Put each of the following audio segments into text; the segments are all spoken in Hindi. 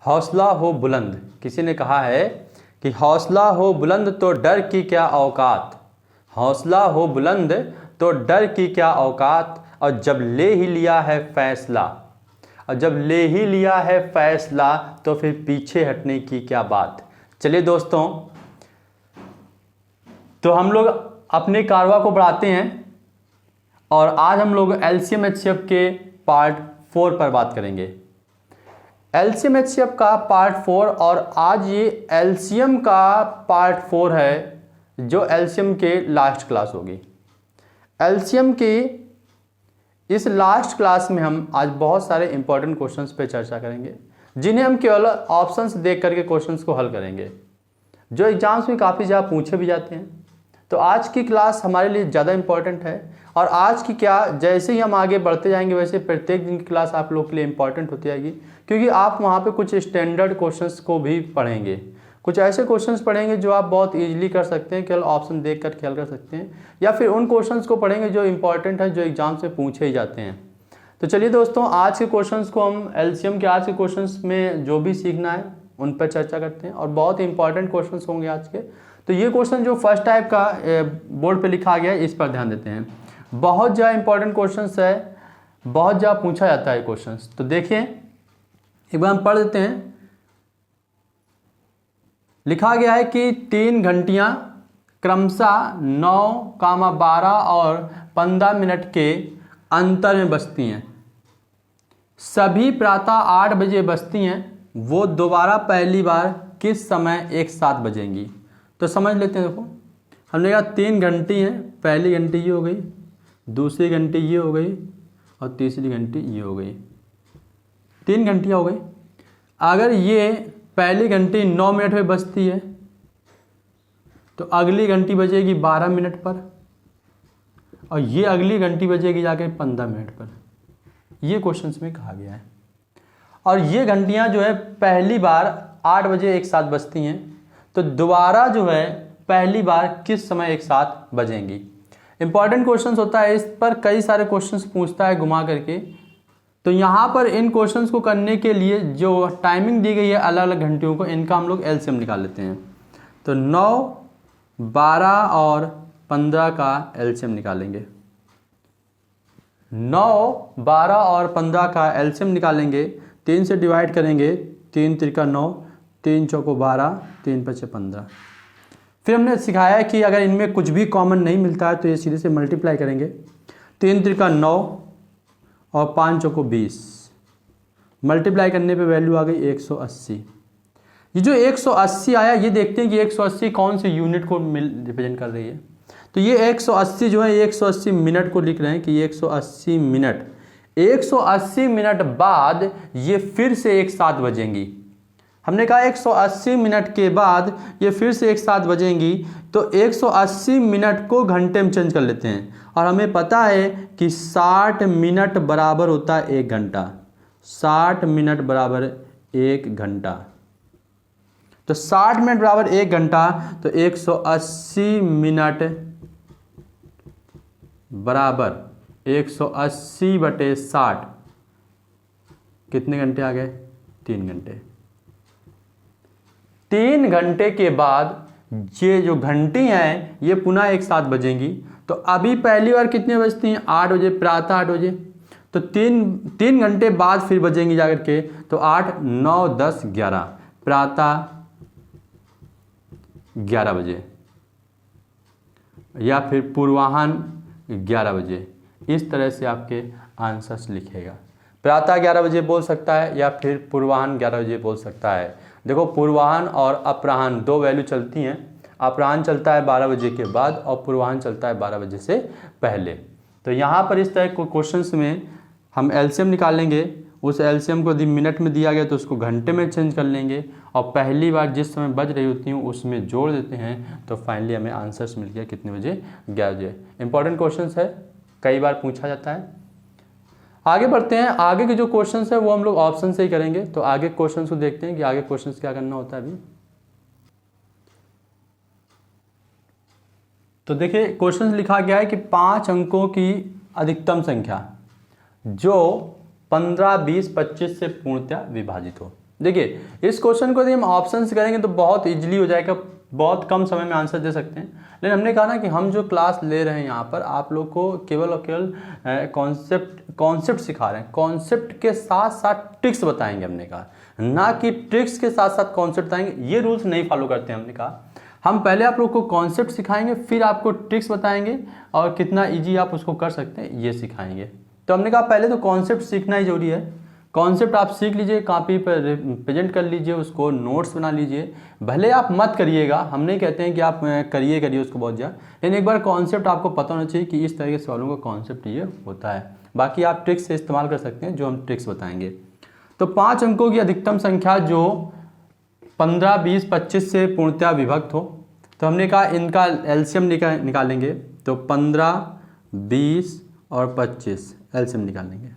हौसला हो बुलंद। किसी ने कहा है कि हौसला हो बुलंद तो डर की क्या औकात, हौसला हो बुलंद तो डर की क्या औकात, और जब ले ही लिया है फैसला, और जब ले ही लिया है फैसला तो फिर पीछे हटने की क्या बात। चलिए दोस्तों, तो हम लोग अपने कारवा को बढ़ाते हैं और आज हम लोग एलसीएम एचसीएफ के पार्ट 4 पर बात करेंगे। एलसीएम एचसीएफ का पार्ट 4, और आज ये एलसीएम का पार्ट 4 है जो एलसीएम के लास्ट क्लास होगी। एलसीएम की इस लास्ट क्लास में हम आज बहुत सारे इंपॉर्टेंट क्वेश्चंस पे चर्चा करेंगे, जिन्हें हम केवल ऑप्शंस देख करके क्वेश्चंस को हल करेंगे, जो एग्जाम्स में काफ़ी ज़्यादा पूछे भी जाते हैं। तो आज की क्लास हमारे लिए ज़्यादा इंपॉर्टेंट है, और आज की क्या, जैसे ही हम आगे बढ़ते जाएंगे वैसे प्रत्येक दिन की क्लास आप लोग के लिए इंपॉर्टेंट होती जाएगी, क्योंकि आप वहाँ पे कुछ स्टैंडर्ड क्वेश्चंस को भी पढ़ेंगे, कुछ ऐसे क्वेश्चंस पढ़ेंगे जो आप बहुत इजीली कर सकते हैं, केवल ऑप्शन देख कर खेल कर सकते हैं, या फिर उन क्वेश्चंस को पढ़ेंगे जो इंपॉर्टेंट है, जो एग्जाम से पूछे ही जाते हैं। तो चलिए दोस्तों, आज के क्वेश्चंस को हम एलसीएम के आज के क्वेश्चंस में जो भी सीखना है उन पर चर्चा करते हैं, और बहुत ही इंपॉर्टेंट क्वेश्चंस होंगे आज के। तो ये क्वेश्चन जो फर्स्ट टाइप का बोर्ड पे लिखा गया है, इस पर ध्यान देते हैं। बहुत ज़्यादा इंपॉर्टेंट क्वेश्चंस है, बहुत ज़्यादा पूछा जाता है क्वेश्चंस। तो देखिए, एक बार हम पढ़ देते हैं। लिखा गया है कि 3 घंटियाँ क्रमशः 9, 12 और 15 मिनट के अंतर में बजती हैं। सभी प्रातः 8 बजे बजती हैं। वो दोबारा पहली बार किस समय एक साथ बजेंगी? तो समझ लेते हैं। देखो, हमने कहा 3 घंटी हैं, पहली घंटी ये हो गई, दूसरी घंटी ये हो गई, और तीसरी घंटी ये हो गई। 3 घंटियाँ हो गई। अगर ये पहली घंटी 9 मिनट में बजती है तो अगली घंटी बजेगी 12 मिनट पर, और ये अगली घंटी बजेगी जाके 15 मिनट पर। ये क्वेश्चंस में कहा गया है। और ये घंटियाँ जो है पहली बार 8 बजे एक साथ बजती हैं, तो दोबारा जो है पहली बार किस समय एक साथ बजेंगी। इंपॉर्टेंट क्वेश्चंस होता है, इस पर कई सारे क्वेश्चंस पूछता है घुमा करके। तो यहाँ पर इन क्वेश्चंस को करने के लिए जो टाइमिंग दी गई है अलग अलग घंटियों को, इनका हम लोग एलसीएम निकाल लेते हैं। तो 9, 12 और 15 का एलसीएम निकालेंगे। 9, 12 और 15 का एलसीएम निकालेंगे। 3 से डिवाइड करेंगे, 3 त्रिका 9, 3 चौको 12, 3 पचे 15। फिर हमने सिखाया है कि अगर इनमें कुछ भी कॉमन नहीं मिलता है तो ये सीधे से मल्टीप्लाई करेंगे। 3 त्रिका 9 और 5 चौको 20, मल्टीप्लाई करने पे वैल्यू आ गई 180। ये जो 180 आया, ये देखते हैं कि 180 कौन से यूनिट को रिप्रेजेंट कर रही है। तो ये 180 जो है 180 मिनट को लिख रहे हैं कि 180 मिनट। 180 मिनट बाद ये फिर से एक साथ बजेंगी। हमने कहा 180 मिनट के बाद ये फिर से एक साथ बजेंगी, तो 180 मिनट को घंटे में चेंज कर लेते हैं, और हमें पता है कि 60 मिनट बराबर होता है 1 घंटा। 60 मिनट बराबर 1 घंटा। तो 60 मिनट बराबर 1 घंटा, तो 180 मिनट बराबर 180/60 कितने घंटे आ गए? 3 घंटे। 3 घंटे के बाद ये जो घंटी हैं ये पुनः एक साथ बजेंगी। तो अभी पहली बार कितने बजती हैं? 8 बजे, प्रातः 8 बजे। तो 3 घंटे बाद फिर बजेंगी जाकर के, तो 8, 9, 10, 11, प्रातः 11 बजे, या फिर पूर्वाह्न 11 बजे। इस तरह से आपके आंसर्स लिखेगा। प्रातः 11 बजे बोल सकता है, या फिर पूर्वाह्न 11 बजे बोल सकता है। देखो, पूर्वाह्न और अपराह्न 2 वैल्यू चलती हैं। अपराह्न चलता है 12 बजे के बाद, और पूर्वाह्न चलता है 12 बजे से पहले। तो यहाँ पर इस तरह के क्वेश्चंस में हम एलसीएम निकालेंगे। उस एलसीएम को यदि मिनट में दिया गया तो उसको घंटे में चेंज कर लेंगे, और पहली बार जिस समय बज रही होती हूँ उसमें जोड़ देते हैं, तो फाइनली हमें आंसर्स मिल गया कितने बजे? 11 बजे। इंपॉर्टेंट क्वेश्चन है, कई बार पूछा जाता है। आगे बढ़ते हैं। आगे के जो क्वेश्चंस है वो हम लोग ऑप्शन से ही करेंगे। तो आगे क्वेश्चंस को देखते हैं कि आगे क्वेश्चंस क्या करना होता है अभी। तो देखिए, क्वेश्चंस लिखा गया है कि 5 अंकों की अधिकतम संख्या जो 15, 20, 25 से पूर्णतः विभाजित हो। देखिए इस क्वेश्चन को यदि हम ऑप्शन से करेंगे तो बहुत इजीली हो जाएगा, बहुत कम समय में आंसर दे सकते हैं। लेकिन हमने कहा ना कि हम जो क्लास ले रहे हैं यहाँ पर आप लोग को केवल और केवल कॉन्सेप्ट सिखा रहे हैं, कॉन्सेप्ट के साथ साथ ट्रिक्स बताएंगे। हमने कहा ना कि ट्रिक्स के साथ साथ कॉन्सेप्ट बताएंगे, ये रूल्स नहीं फॉलो करते हैं। हमने कहा हम पहले आप लोग को कॉन्सेप्ट सिखाएंगे, फिर आपको ट्रिक्स बताएंगे और कितना ईजी आप उसको कर सकते हैं ये सिखाएंगे। तो हमने कहा पहले तो कॉन्सेप्ट सीखना ही जरूरी है। कॉन्सेप्ट आप सीख लीजिए, कॉपी पर प्रेजेंट कर लीजिए, उसको नोट्स बना लीजिए। भले आप मत करिएगा, हम नहीं कहते हैं कि आप करिए उसको बहुत ज़्यादा, लेकिन एक बार कॉन्सेप्ट आपको पता होना चाहिए कि इस तरह के सवालों का कॉन्सेप्ट ये होता है। बाकी आप ट्रिक्स से इस्तेमाल कर सकते हैं जो हम ट्रिक्स बताएंगे। तो 5 अंकों की अधिकतम संख्या जो 15, 20, 25 से पूर्णतः विभक्त हो, तो हमने कहा इनका एलसीएम निकालेंगे। तो 15, 20 और 25 एलसीएम निकालेंगे।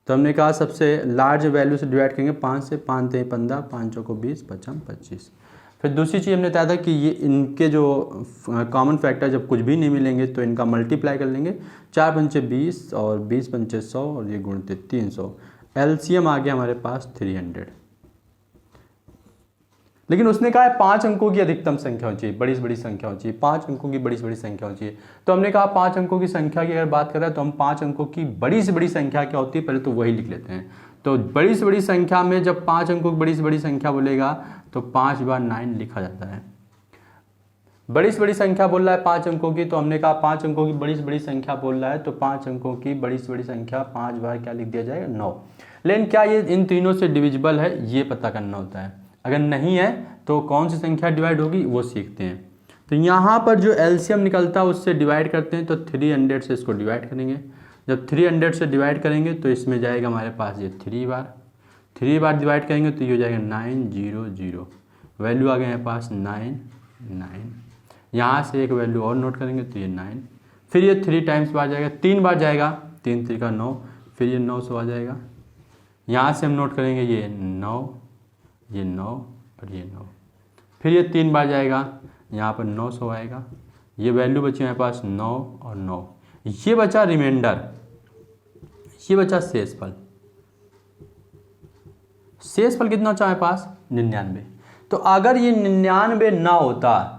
तो हमने कहा सबसे लार्ज वैल्यू से डिवाइड करेंगे 5 से, 5 3 15, 5 चौको 20, 5 25। फिर दूसरी चीज़ हमने बताया था कि ये इनके जो कॉमन फैक्टर जब कुछ भी नहीं मिलेंगे तो इनका मल्टीप्लाई कर लेंगे। 4 पंचे 20 और 20 पंचे 100 और ये गुणित 300। एलसीएम आ गया हमारे पास 300। लेकिन उसने कहा है 5 अंकों की अधिकतम संख्या होनी चाहिए, बड़ी से बड़ी संख्या होनी चाहिए, 5 अंकों की बड़ी से बड़ी संख्या होनी चाहिए। तो हमने कहा 5 अंकों की संख्या की अगर बात करें तो हम 5 अंकों की बड़ी से बड़ी संख्या क्या होती है पहले तो वही लिख लेते हैं। तो बड़ी से बड़ी संख्या में जब 5 अंकों की बड़ी से बड़ी संख्या बोलेगा तो 5 बार 9 लिखा जाता है। बड़ी से बड़ी संख्या बोल रहा है 5 अंकों की, तो हमने कहा 5 अंकों की बड़ी से बड़ी संख्या बोल रहा है तो 5 अंकों की बड़ी से बड़ी संख्या 5 बार क्या लिख दिया जाएगा 9। लेकिन क्या ये इन तीनों से डिविजिबल है ये पता करना होता है। अगर नहीं है तो कौन सी संख्या डिवाइड होगी वो सीखते हैं। तो यहाँ पर जो एलसीएम निकलता है उससे डिवाइड करते हैं। तो 300 से इसको डिवाइड करेंगे। जब 300 से डिवाइड करेंगे तो इसमें जाएगा हमारे पास ये 3 बार डिवाइड करेंगे तो ये हो जाएगा 900। वैल्यू आ गया हमारे पास 9। यहाँ से एक वैल्यू और नोट करेंगे तो ये 9। फिर ये 3 टाइम्स बार जाएगा, 3 बार जाएगा, 3 3 का 9, फिर ये 900 आ जाएगा। यहाँ से हम नोट करेंगे ये 9, ये 9 और ये 9। फिर ये 3 बार जाएगा, यहाँ पर 900 आएगा। ये वैल्यू बची हमारे पास 9 और 9। ये बचा रिमाइंडर, ये बचा शेषफल। शेषफल कितना बचा हमारे पास 99। तो अगर ये 99 ना होता,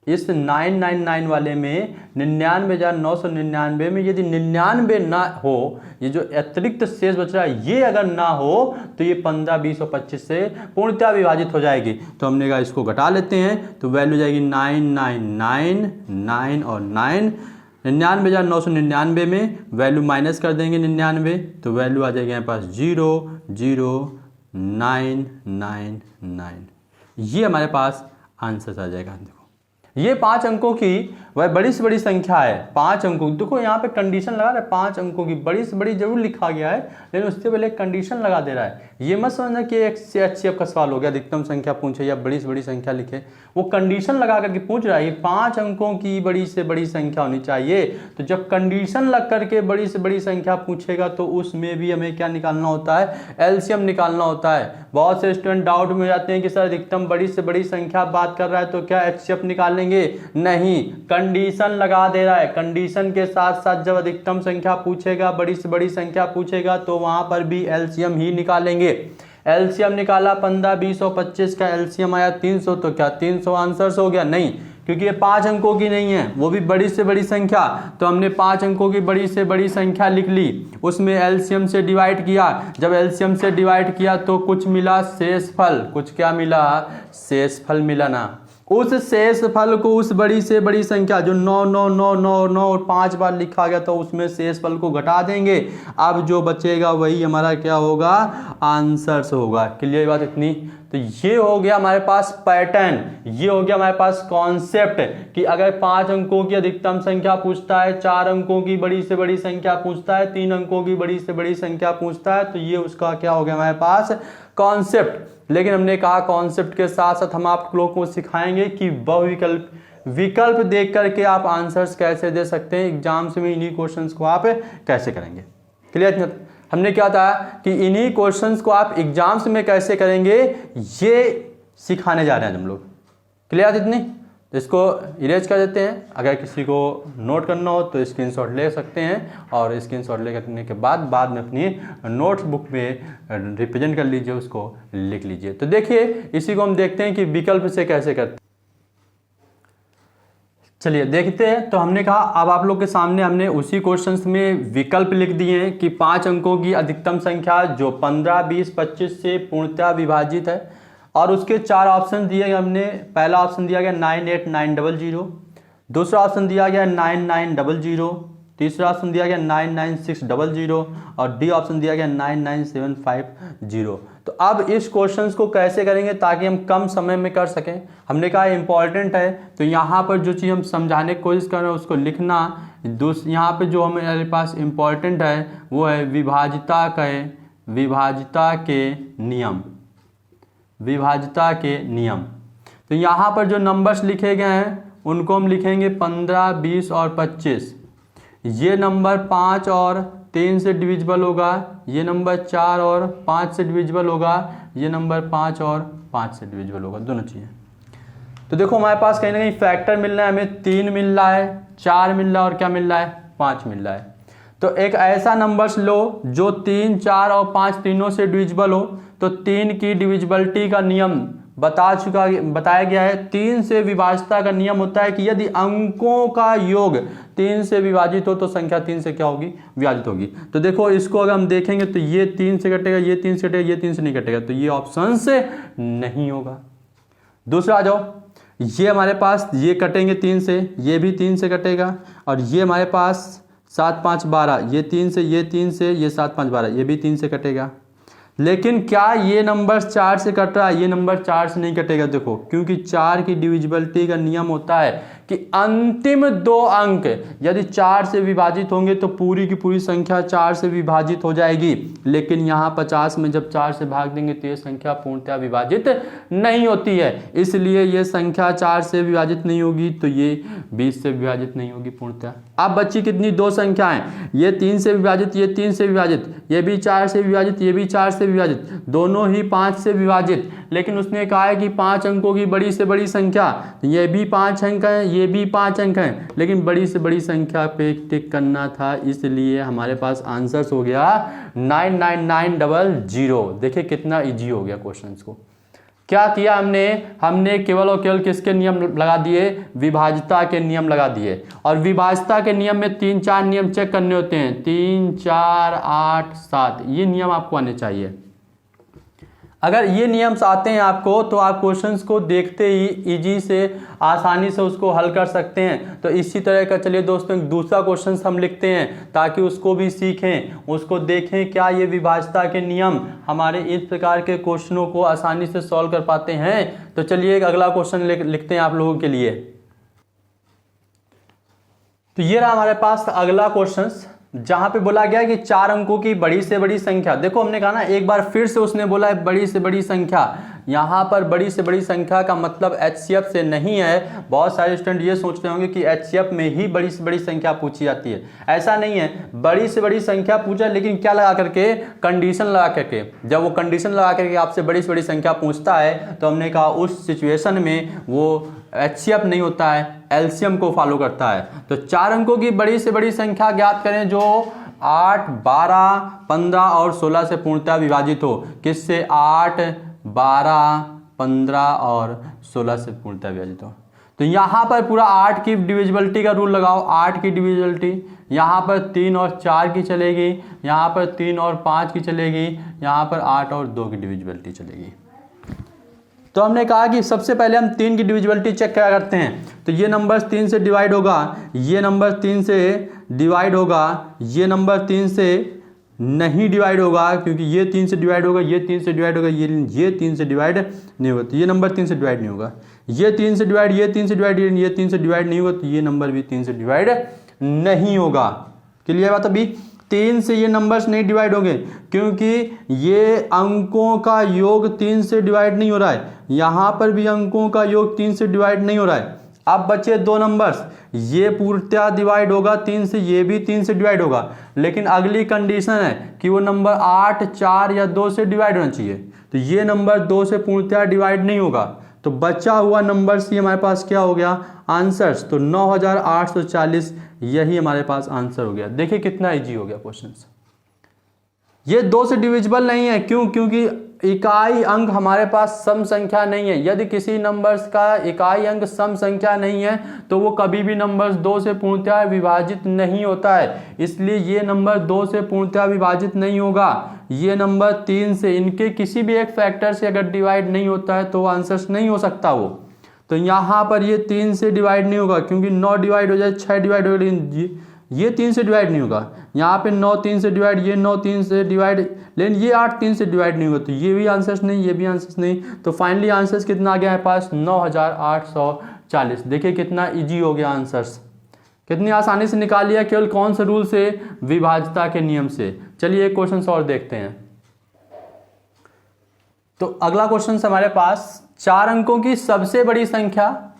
इस 999 वाले में 99,999 में यदि 99 ना हो, ये जो अतिरिक्त शेष बच रहा है ये अगर ना हो तो ये 15, 20 और 25 से पूर्णतः विभाजित हो जाएगी। तो हमने कहा इसको घटा लेते हैं तो वैल्यू जाएगी 999, 9 और 9। 99,999 में वैल्यू माइनस कर देंगे 99, तो वैल्यू आ जाएगी हमारे पास 00999। ये हमारे पास आंसर आ जाएगा। देखो ये 5 अंकों की वह बड़ी से बड़ी संख्या है। 5 अंकों, देखो यहाँ पे कंडीशन लगा रहा है 5 अंकों की बड़ी से बड़ी जरूर लिखा गया है, लेकिन उससे पहले कंडीशन लगा दे रहा है। ये मत समझना कि एक से एचसीएफ का सवाल हो गया, अधिकतम संख्या पूछे या बड़ी से बड़ी संख्या लिखे। वो कंडीशन लगा करके पूछ रहा है 5 अंकों की बड़ी से बड़ी संख्या होनी चाहिए। तो जब कंडीशन लग करके बड़ी से बड़ी संख्या पूछेगा तो उसमें भी हमें क्या निकालना होता है, एलसीएम निकालना होता है। बहुत से स्टूडेंट डाउट में जाते हैं कि सर अधिकतम बड़ी से बड़ी संख्या बात कर रहा है तो क्या एचसीएफ निकालेंगे? नहीं, कंडीशन लगा दे रहा है। कंडीशन के साथ साथ जब अधिकतम संख्या पूछेगा, बड़ी से बड़ी संख्या पूछेगा तो वहां पर भी एलसीएम ही निकालेंगे। एलसीएम निकाला 15, 20 और 25 का एलसीएम आया 300, तो क्या 300 आंसर हो गया? नहीं, क्योंकि ये 5 अंकों की नहीं है, वो भी बड़ी से बड़ी संख्या। तो हमने 5 अंकों की बड़ी से बड़ी संख्या लिख ली, उसमें एलसीएम से डिवाइड किया। जब एलसीएम से डिवाइड किया तो कुछ मिला शेषफल। कुछ क्या मिला? शेषफल मिला ना। उस शेषफल को उस बड़ी से बड़ी संख्या जो 9 9 9 9 9 और 5 बार लिखा गया तो उसमें शेषफल को घटा देंगे। अब जो बचेगा वही हमारा क्या होगा? आंसर्स होगा। क्लियर बात इतनी? तो ये हो गया हमारे पास पैटर्न, ये हो गया हमारे पास कॉन्सेप्ट कि अगर 5 अंकों की अधिकतम संख्या पूछता है, 4 अंकों की बड़ी से बड़ी संख्या पूछता है, 3 अंकों की बड़ी से बड़ी संख्या पूछता है, तो ये उसका क्या हो गया हमारे पास? कॉन्सेप्ट। लेकिन हमने कहा कॉन्सेप्ट के साथ साथ हम आप लोगों को सिखाएंगे कि विकल्प देख करके आप आंसर्स कैसे दे सकते हैं, एग्जाम्स में इन्हीं क्वेश्चंस को आप कैसे करेंगे। क्लियर? हमने क्या था कि इन्हीं क्वेश्चंस को आप एग्जाम्स में कैसे करेंगे ये सिखाने जा रहे हैं हम लोग। क्लियर इतनी? तो इसको इरेज कर देते हैं। अगर किसी को नोट करना हो तो स्क्रीनशॉट ले सकते हैं और स्क्रीनशॉट ले करने के बाद में अपनी नोट्स बुक में रिप्रेजेंट कर लीजिए, उसको लिख लीजिए। तो देखिए इसी को हम देखते हैं कि विकल्प से कैसे करते हैं। चलिए देखते हैं। तो हमने कहा अब आप लोग के सामने हमने उसी क्वेश्चंस में विकल्प लिख दिए हैं कि 5 अंकों की अधिकतम संख्या जो 15, 20, 25 से पूर्णतः विभाजित है, और उसके 4 ऑप्शन दिए गए। हमने पहला ऑप्शन दिया गया 98900, दूसरा ऑप्शन दिया गया 9900, तीसरा ऑप्शन दिया गया 99600 और डी ऑप्शन दिया गया 99750। तो अब इस क्वेश्चंस को कैसे करेंगे ताकि हम कम समय में कर सकें। हमने कहा इंपॉर्टेंट है, तो यहाँ पर जो चीज़ हम समझाने की कोशिश कर रहे हैं उसको लिखना। यहाँ पे जो हमारे पास इंपॉर्टेंट है वो है विभाजिता के नियम। तो यहाँ पर जो नंबर्स लिखे गए हैं उनको हम लिखेंगे 15, 20 और 25। ये नंबर 5 और 3 से डिविजिबल होगा, ये नंबर 4 और 5 से डिविजिबल होगा, ये नंबर 5 और 5 से डिविजिबल होगा, दोनों चीज़ें। तो देखो हमारे पास कहीं ना कहीं फैक्टर मिल रहा है, हमें 3 मिल रहा है, 4 मिल रहा है और क्या मिल रहा है, 5 मिल रहा है। तो एक ऐसा नंबर्स लो जो 3, 4 और 5 तीनों से डिविजिबल हो। तो 3 की डिविजिबिलिटी का नियम बताया गया है। 3 से विभाजिता का नियम होता है कि यदि अंकों का योग 3 से विभाजित हो तो संख्या 3 से क्या होगी, विभाजित होगी। तो देखो इसको अगर हम देखेंगे तो ये 3 से कटेगा, ये 3 से कटेगा, ये 3 से नहीं कटेगा, तो ये ऑप्शन से नहीं होगा। दूसरा आ जाओ, ये हमारे पास ये कटेंगे 3 से, ये भी 3 से कटेगा, और ये हमारे पास 7, 5, 12, ये 3 से, ये 3 से, ये 7, 5, 12, ये भी 3 से कटेगा। लेकिन क्या ये नंबर 4 से कट रहा है, ये नंबर 4 से नहीं कटेगा। देखो क्योंकि 4 की डिविजिबिलिटी का नियम होता है कि अंतिम 2 अंक यदि 4 से विभाजित होंगे तो पूरी की पूरी संख्या 4 से विभाजित हो जाएगी। लेकिन यहाँ 50 में जब 4 से भाग देंगे तो ये संख्या पूर्णतः विभाजित नहीं होती है, इसलिए ये संख्या 4 से विभाजित नहीं होगी, तो ये 20 से विभाजित नहीं होगी पूर्णतः। अब बच्ची कितनी 2 संख्याएं, ये 3 से विभाजित, ये 3 से विभाजित, ये भी 4 से विभाजित, ये भी 4 से विभाजित, दोनों ही 5 से विभाजित। लेकिन उसने कहा है कि 5 अंकों की बड़ी से बड़ी संख्या, ये भी 5 अंक है, ये भी 5 अंक हैं, लेकिन बड़ी से बड़ी संख्या पे टिक करना था, इसलिए हमारे पास आंसर्स हो गया 99900। देखिए कितना इजी हो गया क्वेश्चन को। क्या किया हमने केवल और केवल किसके नियम लगा दिए, विभाजिता के नियम लगा दिए। और विभाजिता के नियम में 3-4 नियम चेक करने होते हैं, 3, 4, 8, 7, ये नियम आपको आने चाहिए। अगर ये नियम्स आते हैं आपको तो आप क्वेश्चंस को देखते ही इजी से आसानी से उसको हल कर सकते हैं। तो इसी तरह का चलिए दोस्तों एक दूसरा क्वेश्चन हम लिखते हैं ताकि उसको भी सीखें, उसको देखें क्या ये विभाजिता के नियम हमारे इस प्रकार के क्वेश्चनों को आसानी से सॉल्व कर पाते हैं। तो चलिए एक अगला क्वेश्चन लिखते हैं आप लोगों के लिए। तो ये रहा हमारे पास अगला क्वेश्चन, जहां पे बोला गया कि 4 अंकों की बड़ी से बड़ी संख्या। देखो हमने कहा ना एक बार फिर से उसने बोला है बड़ी से बड़ी संख्या। यहाँ पर बड़ी से बड़ी संख्या का मतलब HCF से नहीं है। बहुत सारे स्टूडेंट ये सोचते होंगे कि HCF में ही बड़ी से बड़ी संख्या पूछी जाती है, ऐसा नहीं है। बड़ी से बड़ी संख्या पूछा, लेकिन क्या लगा करके, कंडीशन लगा करके। जब वो कंडीशन लगा करके आपसे बड़ी से बड़ी संख्या पूछता है तो हमने कहा उस सिचुएशन में वो HCF नहीं होता है, LCM को फॉलो करता है। तो 4 अंकों की बड़ी से बड़ी संख्या ज्ञात करें जो 8, 12, 15 और 16 से पूर्णतः विभाजित हो। किससे? 8, 12, 15 और 16 से पूर्णतः विभाजित हो। तो यहाँ पर पूरा 8 की डिविजिबिलिटी का रूल लगाओ। 8 की डिविजिबिलिटी यहाँ पर 3 और 4 की चलेगी, यहाँ पर 3 और 5 की चलेगी, यहाँ पर 8 और 2 की डिविजिबिलिटी चलेगी। तो हमने कहा कि सबसे पहले हम 3 की डिविजिबिलिटी चेक क्या करते हैं। तो ये नंबर 3 से डिवाइड होगा, ये नंबर 3 से डिवाइड होगा, ये नंबर 3 से नहीं डिवाइड होगा क्योंकि ये 3 से डिवाइड होगा, ये 3 से डिवाइड होगा, ये 3 से डिवाइड नहीं होगा, तो ये नंबर 3 से डिवाइड नहीं होगा। ये 3 से डिवाइड, ये 3 से डिवाइड, ये 3 से डिवाइड नहीं होगा, तो ये नंबर भी 3 से डिवाइड नहीं होगा। क्लियर बात? अभी 3 से ये नंबर्स नहीं डिवाइड होंगे क्योंकि ये अंकों का योग 3 से डिवाइड नहीं हो रहा है, यहाँ पर भी अंकों का योग 3 से डिवाइड नहीं हो रहा है। अब बचे 2 नंबर्स, ये पूर्णतः डिवाइड होगा 3 से, ये भी 3 से डिवाइड होगा, लेकिन अगली कंडीशन है कि वो नंबर 8, 4 या 2 से डिवाइड होना चाहिए। तो ये नंबर 2 से पूर्णतः डिवाइड नहीं होगा, तो बचा हुआ नंबर सी हमारे पास क्या हो गया आंसर्स, तो 9840 यही हमारे पास आंसर हो गया। देखिए कितना इजी हो गया क्वेश्चन। ये 2 से डिविजिबल नहीं है, क्यों? क्योंकि इकाई अंक हमारे पास सम संख्या नहीं है। यदि किसी नंबर्स का इकाई अंक सम संख्या नहीं है तो वो कभी भी नंबर्स 2 से पूर्णतः विभाजित नहीं होता है, इसलिए ये नंबर 2 से पूर्णतः विभाजित नहीं होगा। ये नंबर 3 से, इनके किसी भी एक फैक्टर से अगर डिवाइड नहीं होता है तो आंसर्स नहीं हो सकता वो। तो यहाँ पर ये 3 से डिवाइड नहीं होगा, क्योंकि 9 डिवाइड हो जाए 6 डिवाइड हो जाए, ये 3 से डिवाइड नहीं होगा। यहाँ पे 9 3 से डिवाइड, ये 9 3 से डिवाइड, लेकिन ये 8 3 से डिवाइड नहीं होगा, तो ये भी आंसर्स नहीं, ये भी आंसर्स नहीं। तो फाइनली आंसर्स कितना आ गया है पास 9840। देखिए कितना इजी हो गया आंसर्स, कितनी आसानी से निकाल लिया, केवल कौन से रूल से? विभाज्यता के नियम से। चलिए एक क्वेश्चन और देखते हैं। तो अगला क्वेश्चन हमारे पास 4 अंकों की सबसे बड़ी संख्या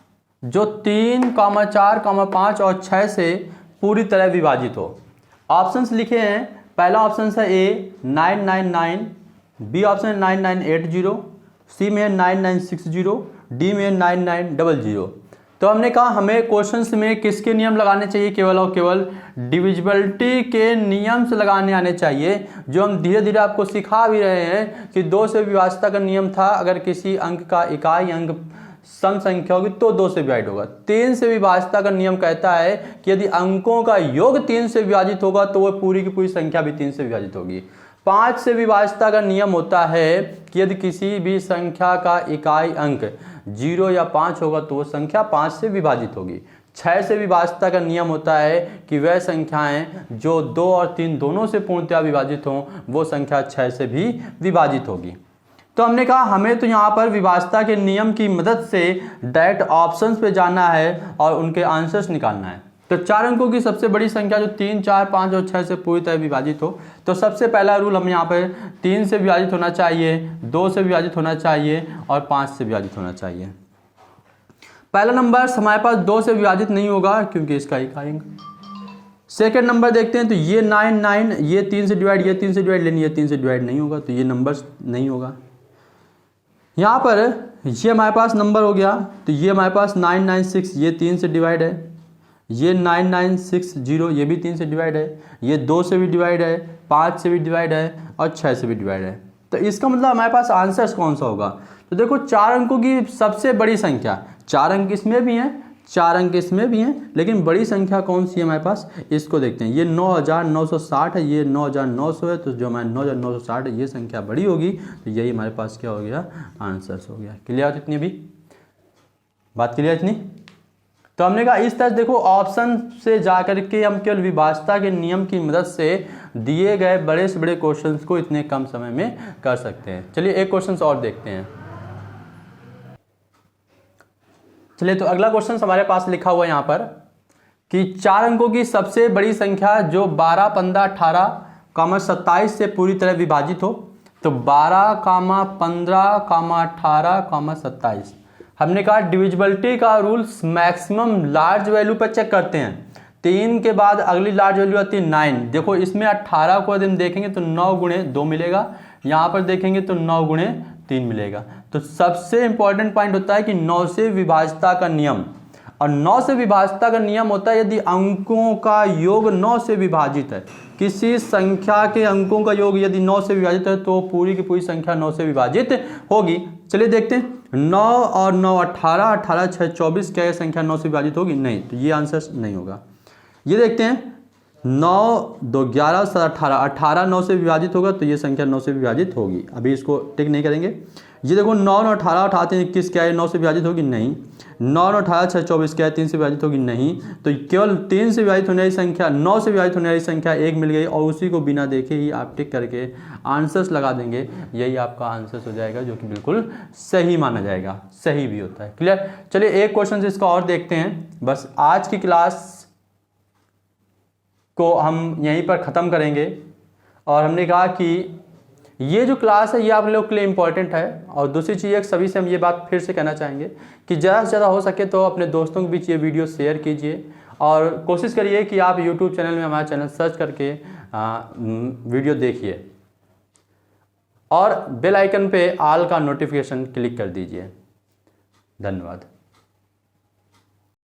जो 3, 4, 5 और 6 से पूरी तरह विभाजित हो। ऑप्शंस लिखे हैं, पहला ऑप्शन है ए 999, बी ऑप्शन है 9980, सी में है 9960, डी में है 9900। तो हमने कहा हमें क्वेश्चंस में किसके नियम लगाने चाहिए? केवल और केवल डिविजिबिलिटी के नियम से लगाने आने चाहिए, जो हम धीरे धीरे आपको सिखा भी रहे हैं कि 2 से विभाज्यता का नियम था, अगर किसी अंक का इकाई अंक सम संख्या होगी तो 2 से विभाजित होगा। 3 से विभाज्यता का नियम कहता है कि यदि अंकों का योग 3 से विभाजित होगा तो वह पूरी की पूरी संख्या भी 3 से विभाजित होगी। 5 से विभाज्यता का नियम होता है कि यदि किसी भी संख्या का इकाई अंक 0 या 5 होगा तो वह संख्या 5 से विभाजित होगी। 6 से विभाज्यता का नियम होता है कि वह संख्याएं जो 2 और 3 दोनों से पूर्णतः विभाजित हों वो संख्या 6 से भी विभाजित होगी। तो हमने कहा हमें तो यहाँ पर विभाज्यता के नियम की मदद से डायरेक्ट ऑप्शंस पे जाना है और उनके आंसर्स निकालना है। तो 4 अंकों की सबसे बड़ी संख्या जो 3, 4, 5 और 6 से पूरी तरह विभाजित हो, तो सबसे पहला रूल हम यहाँ पर 3 से विभाजित होना चाहिए, 2 से विभाजित होना चाहिए और 5 से विभाजित होना चाहिए। पहला नंबर हमारे पास 2 से विभाजित नहीं होगा क्योंकि इसका इकाई अंक। सेकेंड नंबर देखते हैं, तो ये 9 ये 3 से डिवाइड, ये 3 से डिवाइड, लेकिन ये 3 से डिवाइड नहीं होगा, तो ये नंबर नहीं होगा। यहाँ पर ये हमारे पास नंबर हो गया, तो ये हमारे पास 996, ये 3 से डिवाइड है, ये 9960, ये भी 3 से डिवाइड है, ये 2 से भी डिवाइड है, 5 से भी डिवाइड है और 6 से भी डिवाइड है। तो इसका मतलब हमारे पास आंसर्स कौन सा होगा? तो देखो 4 अंकों की सबसे बड़ी संख्या, 4 अंक इसमें भी हैं, 4 अंक इसमें भी हैं, लेकिन बड़ी संख्या कौन सी है हमारे पास? इसको देखते हैं। ये 9960 है, ये 9900 है, तो जो हमारे 9960 है ये संख्या बड़ी होगी, तो यही हमारे पास क्या हो गया? आंसर्स हो गया। क्लियर इतनी भी बात? क्लियर इतनी? तो हमने कहा इस तरह देखो ऑप्शन से जाकर के हम केवल विभाज्यता के नियम की मदद से दिए गए बड़े से बड़े क्वेश्चंस को इतने कम समय में कर सकते हैं। चलिए एक क्वेश्चन और देखते हैं। चलिए तो अगला क्वेश्चन हमारे पास लिखा हुआ है यहाँ पर कि 4 अंकों की सबसे बड़ी संख्या जो 12, 15, 18, 27 से पूरी तरह विभाजित हो। तो 12, 15, 18, 27। हमने कहा डिविजिबिलिटी का रूल मैक्सिमम लार्ज वैल्यू पर चेक करते हैं। 3 के बाद अगली लार्ज वैल्यू आती है 9। देखो इसमें 18 को यदि हम देखेंगे तो 9 गुणे 2 मिलेगा, यहाँ पर देखेंगे तो 9 गुणे 3 मिलेगा। तो सबसे इंपॉर्टेंट पॉइंट होता है कि 9 से विभाज्यता का नियम, और 9 से विभाज्यता का नियम होता है यदि अंकों का योग 9 से विभाजित है। किसी संख्या के अंकों का योग यदि 9 से विभाजित है तो पूरी की पूरी संख्या 9 से विभाजित होगी। चलिए देखते हैं, 9 और 9 18, 18 6 24, क्या यह संख्या 9 से विभाजित होगी? नहीं, तो ये आंसर नहीं होगा। ये देखते हैं, 9 2 11 7 18, 18 9 से विभाजित होगा तो ये संख्या 9 से विभाजित होगी। अभी इसको टिक नहीं करेंगे। ये देखो 9 9 18 18 21, क्या है 9 से विभाजित होगी? नहीं। 9 9 18 6 24, क्या है 3 से विभाजित होगी? नहीं। तो केवल 3 से विभाजित होने वाली संख्या, 9 से विभाजित होने वाली संख्या 1 मिल गई, और उसी को बिना देखे ही आप टिक करके आंसर्स लगा देंगे। यही आपका आंसर्स हो जाएगा, जो कि बिल्कुल सही माना जाएगा, सही भी होता है। क्लियर? चलिए एक क्वेश्चन इसका और देखते हैं। बस आज की क्लास को हम यहीं पर ख़त्म करेंगे। और हमने कहा कि ये जो क्लास है ये आप लोग के लिए इम्पॉर्टेंट है। और दूसरी चीज़ एक सभी से हम ये बात फिर से कहना चाहेंगे कि ज़्यादा से ज़्यादा हो सके तो अपने दोस्तों के बीच ये वीडियो शेयर कीजिए, और कोशिश करिए कि आप यूट्यूब चैनल में हमारा चैनल सर्च करके वीडियो देखिए, और बेल आइकन पे ऑल का नोटिफिकेशन क्लिक कर दीजिए। धन्यवाद।